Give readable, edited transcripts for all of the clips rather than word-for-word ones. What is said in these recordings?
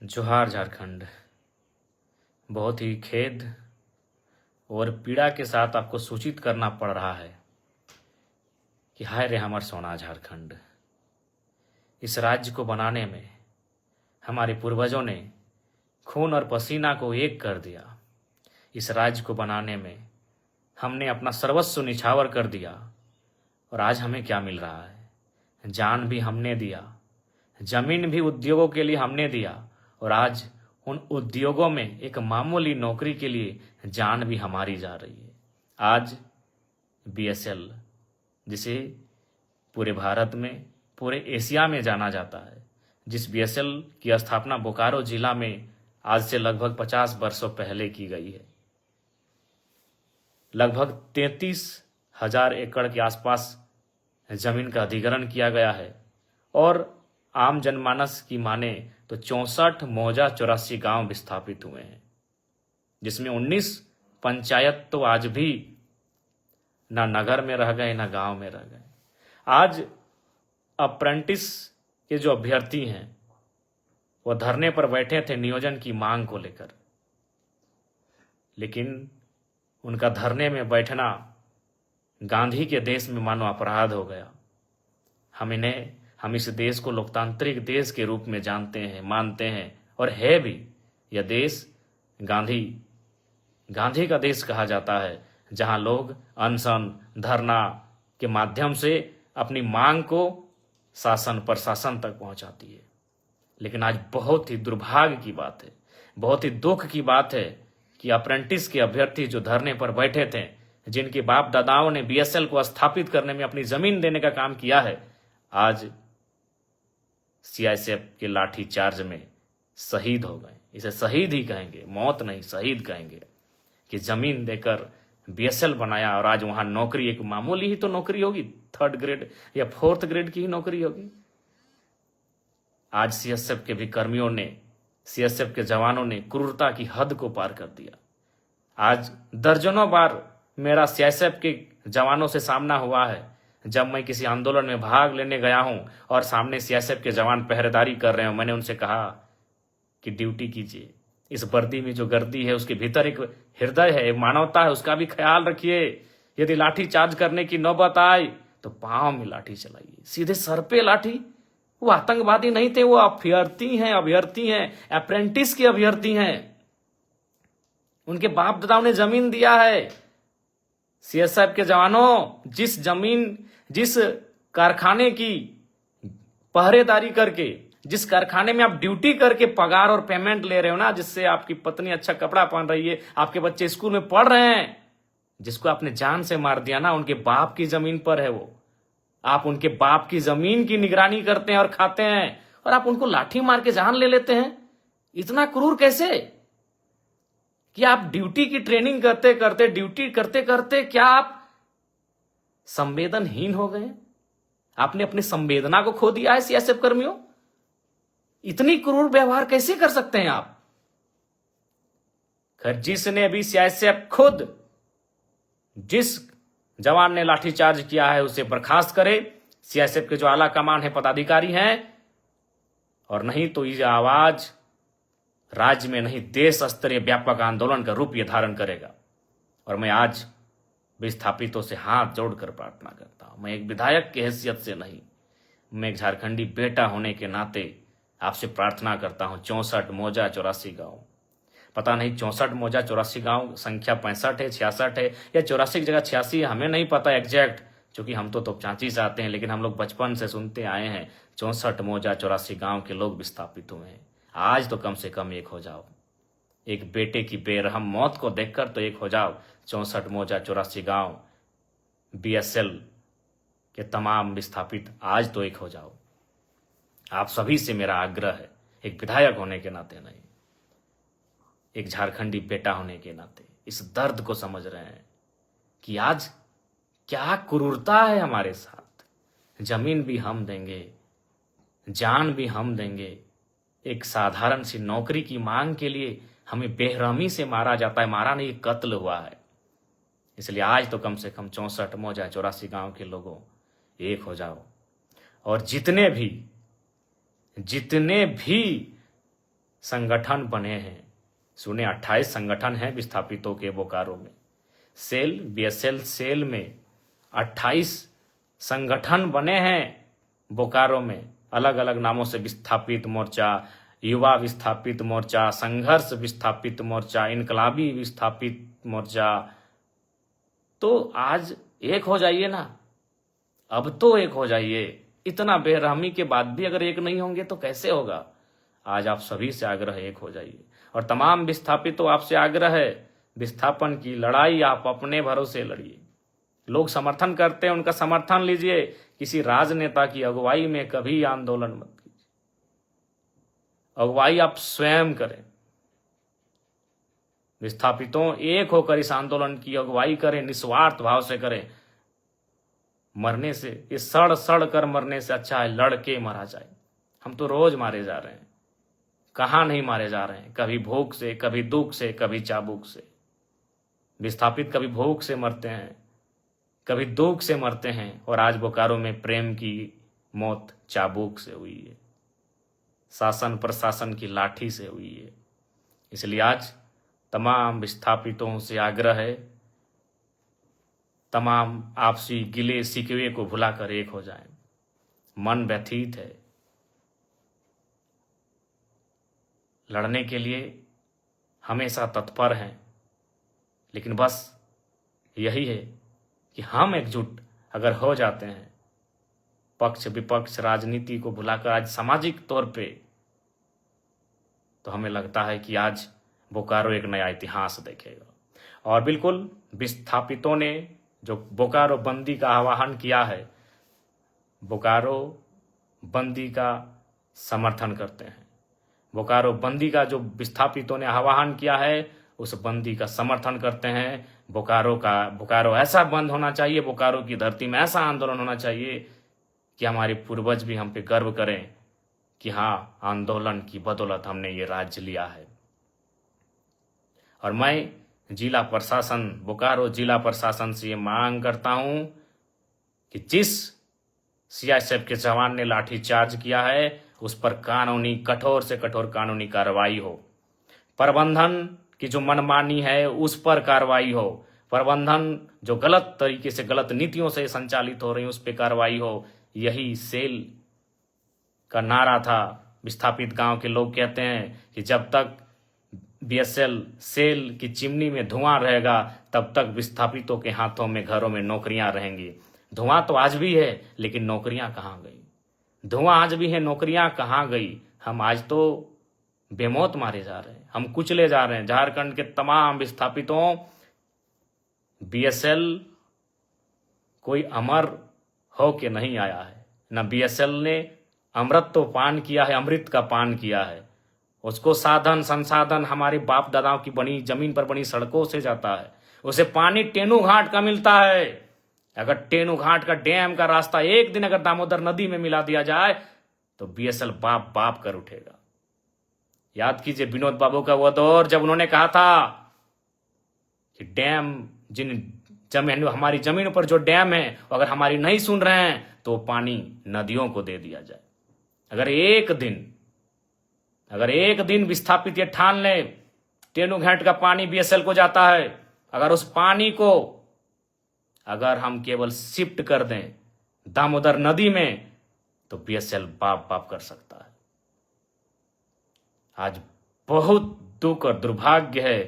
जोहार झारखंड। बहुत ही खेद और पीड़ा के साथ आपको सूचित करना पड़ रहा है कि हाय रे हमर सोना झारखंड। इस राज्य को बनाने में हमारे पूर्वजों ने खून और पसीना को एक कर दिया। इस राज्य को बनाने में हमने अपना सर्वस्व निछावर कर दिया और आज हमें क्या मिल रहा है? जान भी हमने दिया, जमीन भी उद्योगों के लिए हमने दिया और आज उन उद्योगों में एक मामूली नौकरी के लिए जान भी हमारी जा रही है। आज बीएसएल, जिसे पूरे भारत में, पूरे एशिया में जाना जाता है, जिस बीएसएल की स्थापना बोकारो जिला में आज से लगभग 50 वर्षों पहले की गई है। लगभग 33,000 एकड़ के आसपास जमीन का अधिग्रहण किया गया है और आम जनमानस की माने तो 64 मौजा 84 गांव विस्थापित हुए हैं, जिसमें 19 पंचायत तो आज भी ना नगर में रह गए ना गांव में रह गए। आज अप्रेंटिस के जो अभ्यर्थी हैं वह धरने पर बैठे थे नियोजन की मांग को लेकर, लेकिन उनका धरने में बैठना गांधी के देश में मानो अपराध हो गया। हम इस देश को लोकतांत्रिक देश के रूप में जानते हैं, मानते हैं और है भी। यह देश गांधी का देश कहा जाता है, जहां लोग अनशन धरना के माध्यम से अपनी मांग को शासन प्रशासन तक पहुंचाती है। लेकिन आज बहुत ही दुर्भाग्य की बात है, बहुत ही दुख की बात है कि अप्रेंटिस के अभ्यर्थी जो धरने पर बैठे थे, जिनके बाप दादाओं ने बीएसएल को स्थापित करने में अपनी जमीन देने का काम किया है, आज सीआईएसएफ के लाठी चार्ज में शहीद हो गए। इसे शहीद ही कहेंगे, मौत नहीं शहीद कहेंगे, कि जमीन देकर बीएसएल बनाया और आज वहां नौकरी एक मामूली ही तो नौकरी होगी, 3rd ग्रेड या 4th ग्रेड की ही नौकरी होगी। आज सीएसएफ के भी कर्मियों ने, सीएसएफ के जवानों ने क्रूरता की हद को पार कर दिया। आज दर्जनों बार मेरा सीआईएसएफ के जवानों से सामना हुआ है, जब मैं किसी आंदोलन में भाग लेने गया हूं और सामने सीआईएसएफ के जवान पहरेदारी कर रहे हो, मैंने उनसे कहा कि ड्यूटी कीजिए, इस वर्दी में जो गर्दी है उसके भीतर एक हृदय है, एक मानवता है, उसका भी ख्याल रखिए। यदि लाठी चार्ज करने की नौबत आए तो पांव में लाठी चलाइए, सीधे सर पे लाठी। वो आतंकवादी नहीं थे, वो अभ्यर्थी हैं, अप्रेंटिस के अभ्यर्थी हैं। उनके बाप दादाओं ने जमीन दिया है। सीएसएफ के जवानों, जिस कारखाने की पहरेदारी करके, जिस कारखाने में आप ड्यूटी करके पगार और पेमेंट ले रहे हो ना, जिससे आपकी पत्नी अच्छा कपड़ा पहन रही है, आपके बच्चे स्कूल में पढ़ रहे हैं, जिसको आपने जान से मार दिया ना, उनके बाप की जमीन पर है वो। आप उनके बाप की जमीन की निगरानी करते हैं और खाते हैं, और आप उनको लाठी मार के जान ले लेते हैं। इतना क्रूर कैसे कि आप ड्यूटी की ट्रेनिंग ड्यूटी करते करते क्या आप संवेदनहीन हो गए? आपने अपनी संवेदना को खो दिया है सीआईएसएफ कर्मियों। इतनी क्रूर व्यवहार कैसे कर सकते हैं आप? खैर, जिसने अभी सीआईएसएफ खुद, जिस जवान ने लाठीचार्ज किया है उसे बर्खास्त करे, सीआईएसएफ के जो आला कमान है, पदाधिकारी हैं, और नहीं तो ये आवाज राज्य में नहीं देश स्तरीय व्यापक आंदोलन का रूप ये धारण करेगा। और मैं आज विस्थापितों से हाथ जोड़कर प्रार्थना करता हूं, मैं एक विधायक की हैसियत से नहीं, मैं एक झारखंडी बेटा होने के नाते आपसे प्रार्थना करता हूं। 64 मौजा 84 गांव, पता नहीं 64 मौजा 84 गांव संख्या 65 है, 66 है या 84 की जगह 86 है, हमें नहीं पता एग्जैक्ट, क्योंकि हम तो चांची से आते हैं। लेकिन हम लोग बचपन से सुनते आए हैं 64 मौजा 84 गांव के लोग विस्थापित हुए हैं। आज तो कम से कम एक हो जाओ, एक बेटे की बेरहम मौत को देखकर तो एक हो जाओ। 64 मौजा 84 गांव बीएसएल के तमाम विस्थापित, आज तो एक हो जाओ। आप सभी से मेरा आग्रह है, एक विधायक होने के नाते नहीं, एक झारखंडी बेटा होने के नाते इस दर्द को समझ रहे हैं कि आज क्या क्रूरता है हमारे साथ। जमीन भी हम देंगे, जान भी हम देंगे, एक साधारण सी नौकरी की मांग के लिए हमें बेरहमी से मारा जाता है। मारा नहीं, कत्ल हुआ है। इसलिए आज तो कम से कम 64 मौजा 84 गांव के लोगों, एक हो जाओ। और जितने भी संगठन बने हैं। सुने 28 संगठन हैं विस्थापितों के बोकारो में। सेल बीएसएल सेल में 28 संगठन बने हैं बोकारो में, अलग अलग नामों से, विस्थापित मोर्चा, युवा विस्थापित मोर्चा, संघर्ष विस्थापित मोर्चा, इनकलाबी विस्थापित मोर्चा। तो आज एक हो जाइए ना, अब तो एक हो जाइए। इतना बेरहमी के बाद भी अगर एक नहीं होंगे तो कैसे होगा। आज आप सभी से आग्रह है, एक हो जाइए। और तमाम विस्थापितों आपसे आग्रह है, विस्थापन की लड़ाई आप अपने भरोसे लड़िए। लोग समर्थन करते हैं, उनका समर्थन लीजिए। किसी राजनेता की अगुवाई में कभी आंदोलन मत कीजिए। अगुवाई आप स्वयं करें। विस्थापितों एक होकर इस आंदोलन की अगुवाई करें, निस्वार्थ भाव से करें। मरने से, इस सड़ सड़ कर मरने से अच्छा है लड़ के मारा जाए। हम तो रोज मारे जा रहे हैं, कहाँ नहीं मारे जा रहे हैं, कभी भूख से, कभी दुख से, कभी चाबुक से। विस्थापित कभी भूख से मरते हैं, कभी दुख से मरते हैं, और आज बोकारो में प्रेम की मौत चाबुक से हुई है, शासन प्रशासन की लाठी से हुई है। इसलिए आज तमाम विस्थापितों से आग्रह है, तमाम आपसी गिले शिकवे को भुलाकर एक हो जाएं। मन व्यथित है, लड़ने के लिए हमेशा तत्पर हैं, लेकिन बस यही है कि हम एकजुट अगर हो जाते हैं, पक्ष विपक्ष राजनीति को भुलाकर आज सामाजिक तौर पे, तो हमें लगता है कि आज बोकारो एक नया इतिहास देखेगा। और बिल्कुल विस्थापितों ने जो बोकारो बंदी का आह्वान किया है, बोकारो बंदी का समर्थन करते हैं। बोकारो बंदी का जो विस्थापितों ने आह्वान किया है, उस बंदी का समर्थन करते हैं। बोकारो ऐसा बंद होना चाहिए, बोकारो की धरती में ऐसा आंदोलन होना चाहिए कि हमारे पूर्वज भी हम पे गर्व करें कि हाँ, आंदोलन की बदौलत हमने ये राज्य लिया है। और मैं जिला प्रशासन, बोकारो जिला प्रशासन से ये मांग करता हूं कि जिस सीआईएसएफ के जवान ने लाठीचार्ज किया है, उस पर कठोर से कठोर कानूनी कार्रवाई हो। प्रबंधन की जो मनमानी है उस पर कार्रवाई हो। प्रबंधन जो गलत तरीके से, गलत नीतियों से संचालित हो रही है, उस पर कार्रवाई हो। यही सेल का नारा था। विस्थापित गांव के लोग कहते हैं कि जब तक बीएसएल सेल की चिमनी में धुआं रहेगा, तब तक विस्थापितों के हाथों में, घरों में नौकरियां रहेंगी। धुआं तो आज भी है, लेकिन नौकरियां कहाँ गई? धुआं आज भी है, नौकरियां कहाँ गई? हम आज तो बेमौत मारे जा रहे हैं, हम कुचले जा रहे हैं। झारखंड के तमाम विस्थापितों, बीएसएल कोई अमर हो के नहीं आया है। न बीएसएल ने अमृत तो पान किया है, अमृत का पान किया है। उसको साधन संसाधन हमारे बाप दादाओं की बनी जमीन पर बनी सड़कों से जाता है। उसे पानी टेनू घाट का मिलता है। अगर टेनू घाट का डैम का रास्ता एक दिन अगर दामोदर नदी में मिला दिया जाए, तो बीएसएल बाप बाप कर उठेगा। याद कीजिए विनोद बाबू का वो दौर, जब उन्होंने कहा था कि डैम, हमारी जमीन पर जो डैम है, अगर हमारी नहीं सुन रहे हैं तो पानी नदियों को दे दिया जाए। अगर एक दिन विस्थापित ये ठान ले टेनू घाट का पानी बीएसएल को जाता है, अगर उस पानी को अगर हम केवल शिफ्ट कर दें दामोदर नदी में, तो बीएसएल बाप बाप कर सकता है। आज बहुत दुख और दुर्भाग्य है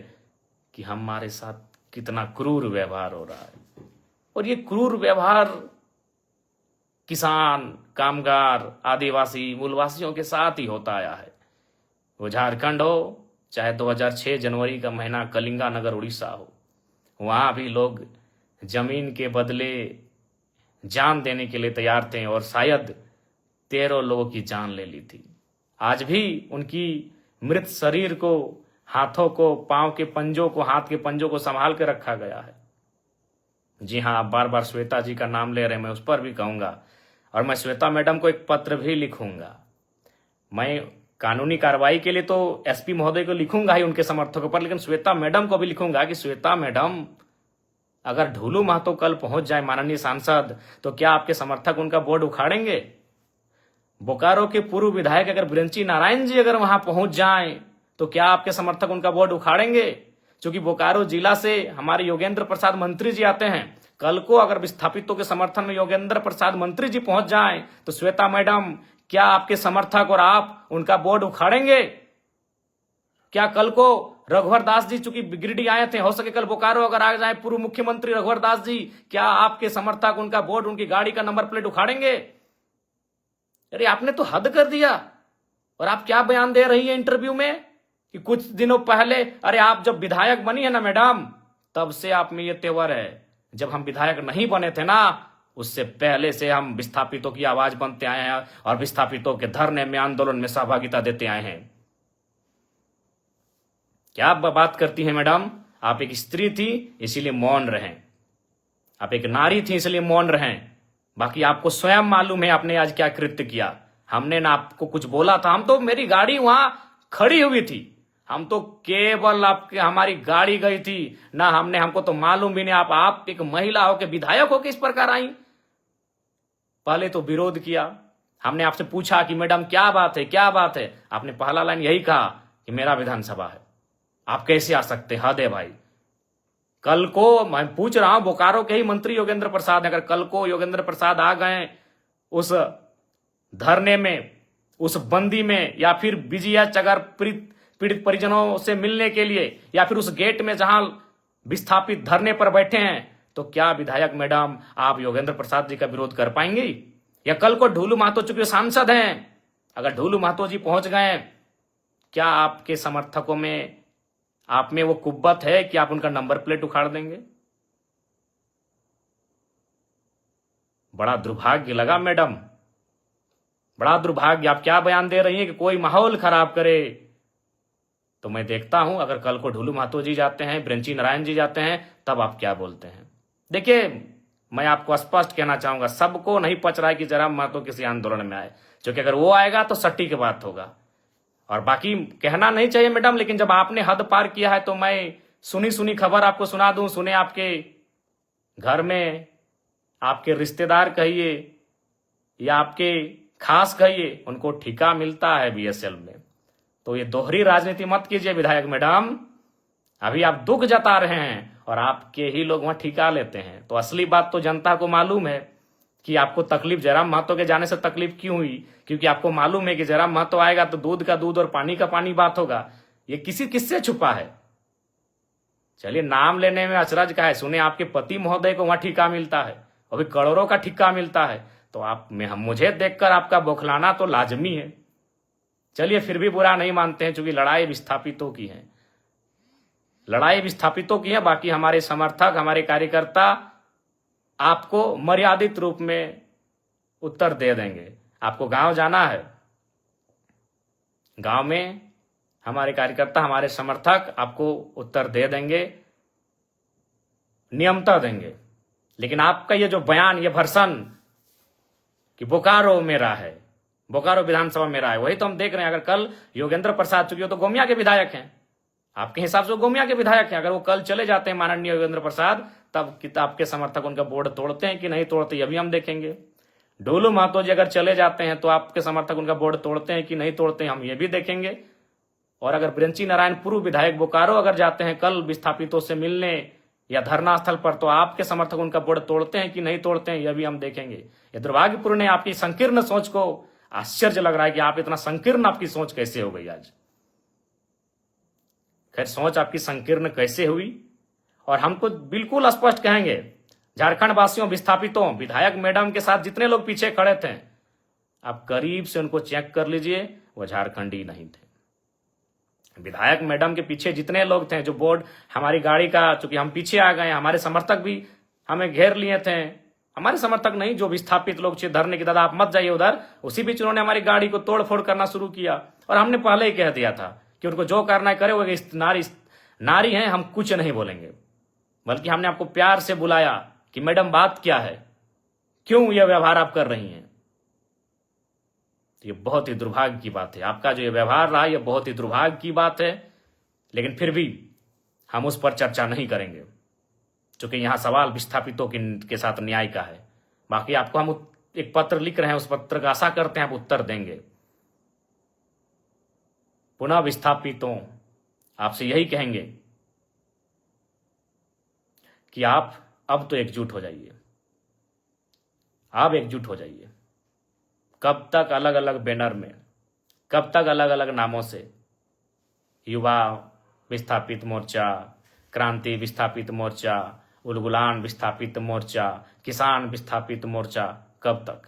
कि हमारे साथ कितना क्रूर व्यवहार हो रहा है। और ये क्रूर व्यवहार किसान, कामगार, आदिवासी, मूलवासियों के साथ ही होता आया है। वो झारखंड हो, चाहे 2006 जनवरी का महीना कलिंगा नगर उड़ीसा हो, वहां भी लोग जमीन के बदले जान देने के लिए तैयार थे, और शायद 13 लोगों की जान ले ली थी। आज भी उनकी मृत शरीर को, हाथों को, पांव के पंजों को, हाथ के पंजों को संभाल के रखा गया है। जी हाँ, आप बार बार श्वेता जी का नाम ले रहे हैं, मैं उस पर भी कहूंगा, और मैं श्वेता मैडम को एक पत्र भी लिखूंगा। मैं कानूनी कार्रवाई के लिए तो एसपी महोदय को लिखूंगा ही, उनके समर्थकों पर, लेकिन श्वेता मैडम को भी लिखूंगा कि श्वेता मैडम, अगर ढूलू महतो कल पहुंच जाए माननीय सांसद, तो क्या आपके समर्थक उनका बोर्ड उखाड़ेंगे? बोकारो के पूर्व विधायक अगर बिरंची नारायण जी अगर वहां पहुंच जाएं तो क्या आपके समर्थक उनका बोर्ड उखाड़ेंगे? क्योंकि बोकारो जिला से हमारे योगेंद्र प्रसाद मंत्री जी आते हैं। कल को अगर विस्थापितों के समर्थन में योगेंद्र प्रसाद मंत्री जी पहुंच जाएं तो श्वेता मैडम, क्या आपके समर्थक और आप उनका बोर्ड उखाड़ेंगे? क्या कल को रघुवर दास जी चूंकि गिरिडीह आए थे, हो सके कल बोकारो अगर आ जाए पूर्व मुख्यमंत्री रघुवर दास जी, क्या आपके समर्थक उनका बोर्ड, उनकी गाड़ी का नंबर प्लेट उखाड़ेंगे? अरे आपने तो हद कर दिया। और आप क्या बयान दे रही है इंटरव्यू में कि कुछ दिनों पहले, अरे आप जब विधायक बनी है ना मैडम, तब से आप में ये तेवर है। जब हम विधायक नहीं बने थे ना, उससे पहले से हम विस्थापितों की आवाज बनते आए हैं और विस्थापितों के धरने में, आंदोलन में सहभागिता देते आए हैं। क्या बात करती है मैडम? आप एक स्त्री थी इसीलिए मौन रहें, आप एक नारी थी इसलिए मौन रहें। बाकी आपको स्वयं मालूम है आपने आज क्या कृत्य किया। हमने ना आपको कुछ बोला था, हम तो, मेरी गाड़ी वहां खड़ी हुई थी, हम तो केवल आपके, हमारी गाड़ी गई थी ना, हमको तो मालूम भी नहीं आप एक महिला हो के विधायक हो के इस प्रकार आई। पहले तो विरोध किया, हमने आपसे पूछा कि मैडम क्या बात है, क्या बात है? आपने पहला लाइन यही कहा कि मेरा विधानसभा है, आप कैसे आ सकते? हद है भाई। कल को मैं पूछ रहा हूं, बोकारो के ही मंत्री योगेंद्र प्रसाद, अगर कल को योगेंद्र प्रसाद आ गए उस धरने में, उस बंदी में, या फिर बीजीएच अगर पीड़ित परिजनों से मिलने के लिए, या फिर उस गेट में जहां विस्थापित धरने पर बैठे हैं, तो क्या विधायक मैडम आप योगेंद्र प्रसाद जी का विरोध कर पाएंगे? या कल को ढूलू महतो, चूंकि सांसद हैं, अगर ढूलू महतो जी पहुंच गए, क्या आपके समर्थकों में, आप में वो कुव्वत है कि आप उनका नंबर प्लेट उखाड़ देंगे? बड़ा दुर्भाग्य लगा मैडम, बड़ा दुर्भाग्य। आप क्या बयान दे रही हैं कि कोई माहौल खराब करे? तो मैं देखता हूं अगर कल को ढूलू महतो जी जाते हैं, बिरंची नारायण जी जाते हैं, तब आप क्या बोलते हैं। देखिए, मैं आपको स्पष्ट कहना चाहूंगा, सबको नहीं पच रहा है कि जयराम महतो किसी आंदोलन में आए, क्योंकि अगर वो आएगा तो सटीक बात होगा। और बाकी कहना नहीं चाहिए मैडम, लेकिन जब आपने हद पार किया है तो मैं सुनी सुनी खबर आपको सुना दूं। सुने आपके घर में आपके रिश्तेदार कहिए या आपके खास कहिए, उनको ठिका मिलता है बीएसएल में। तो ये दोहरी राजनीति मत कीजिए विधायक मैडम। अभी आप दुख जता रहे हैं और आपके ही लोग वहां ठिका लेते हैं। तो असली बात तो जनता को मालूम है कि आपको तकलीफ जयराम महतो के जाने से तकलीफ क्यों हुई, क्योंकि आपको मालूम है कि जयराम महतो आएगा तो दूध का दूध और पानी का पानी बात होगा। ये किससे छुपा है? चलिए, नाम लेने में अचरज का है। सुने आपके पति महोदय को वहां ठिका मिलता है, अभी करोड़ों का ठिका मिलता है, तो आप में हम, मुझे देखकर आपका बौखलाना तो लाजमी है। चलिए, फिर भी बुरा नहीं मानते हैं, क्योंकि लड़ाई विस्थापितों की है, लड़ाई विस्थापितों की है। बाकी हमारे समर्थक, हमारे कार्यकर्ता आपको मर्यादित रूप में उत्तर दे देंगे। आपको गांव जाना है, गांव में हमारे कार्यकर्ता, हमारे समर्थक आपको उत्तर दे देंगे, नियमता देंगे। लेकिन आपका ये जो बयान, ये भर्सन कि बोकारो मेरा है, बोकारो विधानसभा मेरा है, वही तो हम देख रहे हैं। अगर कल योगेंद्र प्रसाद, चूंकि वो तो गोमिया के विधायक हैं, आपके हिसाब से वो गोमिया के विधायक हैं, अगर वो कल चले जाते हैं माननीय योगेंद्र प्रसाद, तब किताब के समर्थक उनका बोर्ड तोड़ते हैं कि नहीं तोड़ते, ये भी हम देखेंगे। ढोलू महतो जी अगर चले जाते हैं तो आपके समर्थक उनका बोर्ड तोड़ते हैं कि नहीं तोड़ते हैं, हम ये भी देखेंगे। और अगर बिरंची नारायण पूर्व विधायक बोकारो अगर जाते हैं कल विस्थापितों से मिलने या धरना स्थल पर, तो आपके समर्थक उनका बोर्ड तोड़ते हैं कि नहीं तोड़ते हैं, यह भी हम देखेंगे। ये दुर्भाग्यपूर्ण है, आपकी संकीर्ण सोच को आश्चर्य लग रहा है कि आप इतना संकीर्ण, आपकी सोच कैसे हो गई आज। खैर, सोच आपकी संकीर्ण कैसे हुई, और हमको बिल्कुल स्पष्ट कहेंगे, झारखंड वासियों, विस्थापितों, विधायक मैडम के साथ जितने लोग पीछे खड़े थे, आप करीब से उनको चेक कर लीजिए, वो झारखंडी नहीं थे। विधायक मैडम के पीछे जितने लोग थे, जो बोर्ड हमारी गाड़ी का, चूंकि हम पीछे आ गए, हमारे समर्थक भी हमें घेर लिए थे, हमारे समर्थक नहीं, जो विस्थापित लोग धरने की, दादा आप मत जाइए उधर, उसी बीच उन्होंने हमारी गाड़ी को तोड़ फोड़ करना शुरू किया। और हमने पहले ही कह दिया था कि उनको जो करना है करे, वो नारी हैं, हम कुछ नहीं बोलेंगे। बल्कि हमने आपको प्यार से बुलाया कि मैडम बात क्या है, क्यों यह व्यवहार आप कर रही हैं। ये बहुत ही दुर्भाग्य की बात है, आपका जो ये व्यवहार रहा, ये बहुत ही दुर्भाग्य की बात है। लेकिन फिर भी हम उस पर चर्चा नहीं करेंगे, क्योंकि यहां सवाल विस्थापितों के साथ न्याय का है। बाकी आपको हम एक पत्र लिख रहे हैं, उस पत्र का आशा करते हैं आप उत्तर देंगे। पुनः विस्थापितों आपसे यही कहेंगे कि आप अब तो एकजुट हो जाइए, आप एकजुट हो जाइए। कब तक अलग अलग बैनर में, कब तक अलग अलग नामों से, युवा विस्थापित मोर्चा, क्रांति विस्थापित मोर्चा, उलगुलान विस्थापित मोर्चा, किसान विस्थापित मोर्चा, कब तक?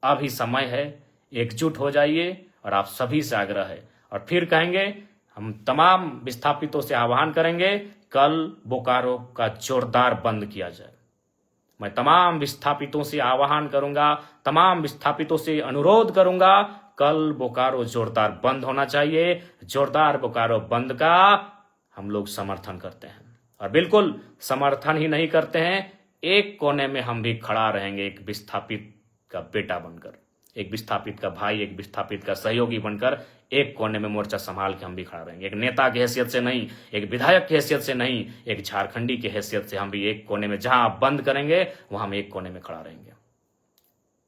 अभी समय है, एकजुट हो जाइए। और आप सभी से आग्रह है, और फिर कहेंगे, हम तमाम विस्थापितों से आह्वान करेंगे, कल बोकारो का जोरदार बंद किया जाए। मैं तमाम विस्थापितों से आह्वान करूंगा, तमाम विस्थापितों से अनुरोध करूंगा, कल बोकारो जोरदार बंद होना चाहिए। जोरदार बोकारो बंद का हम लोग समर्थन करते हैं, और बिल्कुल समर्थन ही नहीं करते हैं, एक कोने में हम भी खड़ा रहेंगे, एक विस्थापित का बेटा बनकर, एक विस्थापित का भाई, एक विस्थापित का सहयोगी बनकर एक कोने में मोर्चा संभाल के हम भी खड़ा रहेंगे। एक नेता की हैसियत से नहीं, एक विधायक की हैसियत से नहीं, एक झारखंडी की हैसियत से हम भी एक कोने में, जहां आप बंद करेंगे वहां हम एक कोने में खड़ा रहेंगे।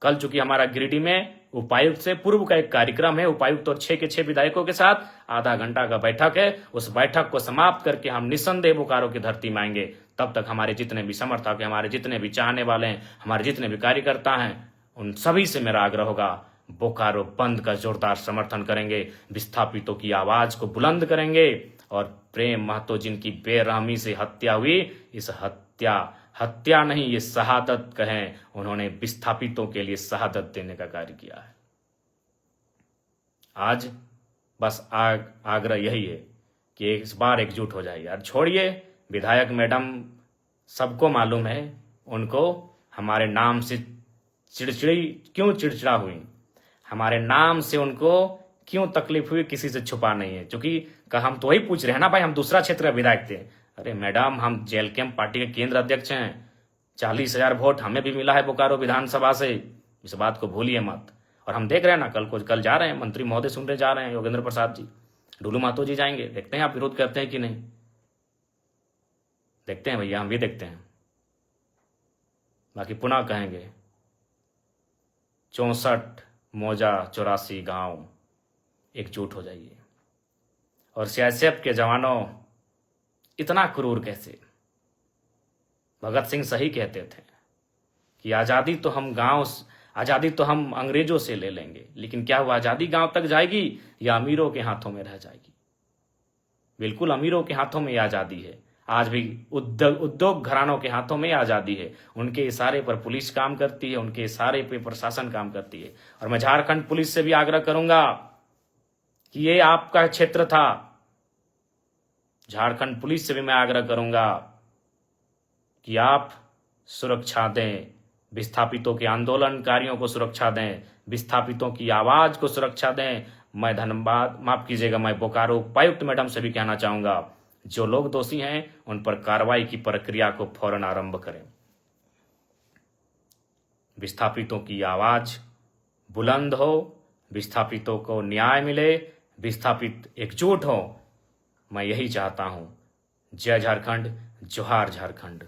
कल चूंकि हमारा गिरिडीह में उपायुक्त से पूर्व का एक कार्यक्रम है, उपायुक्त और 6 के 6 विधायकों के साथ आधा घंटा का बैठक है, उस बैठक को समाप्त करके हम निस्संदेह बोकारो की धरती में आएंगे। तब तक हमारे जितने भी समर्थक हैं, हमारे जितने भी चाहने वाले हैं, हमारे जितने भी कार्यकर्ता हैं, उन सभी से मेरा आग्रह होगा, बोकारो बंद का जोरदार समर्थन करेंगे, विस्थापितों की आवाज को बुलंद करेंगे, और प्रेम महतो जिनकी बेरहमी से हत्या हुई, इस हत्या नहीं, ये शहादत कहें, उन्होंने विस्थापितों के लिए शहादत देने का कार्य किया है। आज बस आग्रह यही है कि इस बार एकजुट हो जाइए। यार छोड़िए, विधायक मैडम सबको मालूम है, उनको हमारे नाम से चिड़चिड़ा हुई, हमारे नाम से उनको क्यों तकलीफ हुई, किसी से छुपा नहीं है। क्योंकि हम तो वही पूछ रहे हैं ना भाई, हम दूसरा क्षेत्र का विधायक थे। अरे मैडम, हम जेएलकेएम पार्टी के केंद्र अध्यक्ष हैं, 40,000 वोट हमें भी मिला है बोकारो विधानसभा से, इस बात को भूलिए मत। और हम देख रहे हैं ना, कल जा रहे हैं, मंत्री महोदय सुनने जा रहे हैं, योगेंद्र प्रसाद जी, डुलू महतो जी जाएंगे, देखते हैं आप विरोध करते हैं कि नहीं, देखते हैं भैया, हम भी देखते हैं। बाकी पुनः कहेंगे, 64 मौजा 84 गांव, एकजुट हो जाइए। और सीआईएसएफ के जवानों, इतना क्रूर कैसे? भगत सिंह सही कहते थे कि आजादी तो हम अंग्रेजों से ले लेंगे, लेकिन क्या हुआ, आजादी गांव तक जाएगी या अमीरों के हाथों में रह जाएगी? बिल्कुल अमीरों के हाथों में आजादी है। आज भी उद्योग घरानों के हाथों में आजादी है, उनके इशारे पर पुलिस काम करती है, उनके इशारे पर प्रशासन काम करती है। और मैं झारखंड पुलिस से भी आग्रह करूंगा कि ये आपका क्षेत्र था, झारखंड पुलिस से भी मैं आग्रह करूंगा कि आप सुरक्षा दें, विस्थापितों के आंदोलनकारियों को सुरक्षा दें, विस्थापितों की आवाज को सुरक्षा दें। मैं धन्यवाद, माफ कीजिएगा, मैं बोकारो उपायुक्त मैडम से भी कहना चाहूंगा, जो लोग दोषी हैं उन पर कार्रवाई की प्रक्रिया को फौरन आरंभ करें। विस्थापितों की आवाज बुलंद हो, विस्थापितों को न्याय मिले, विस्थापित एकजुट हो, मैं यही चाहता हूं। जय झारखंड, जोहार झारखंड।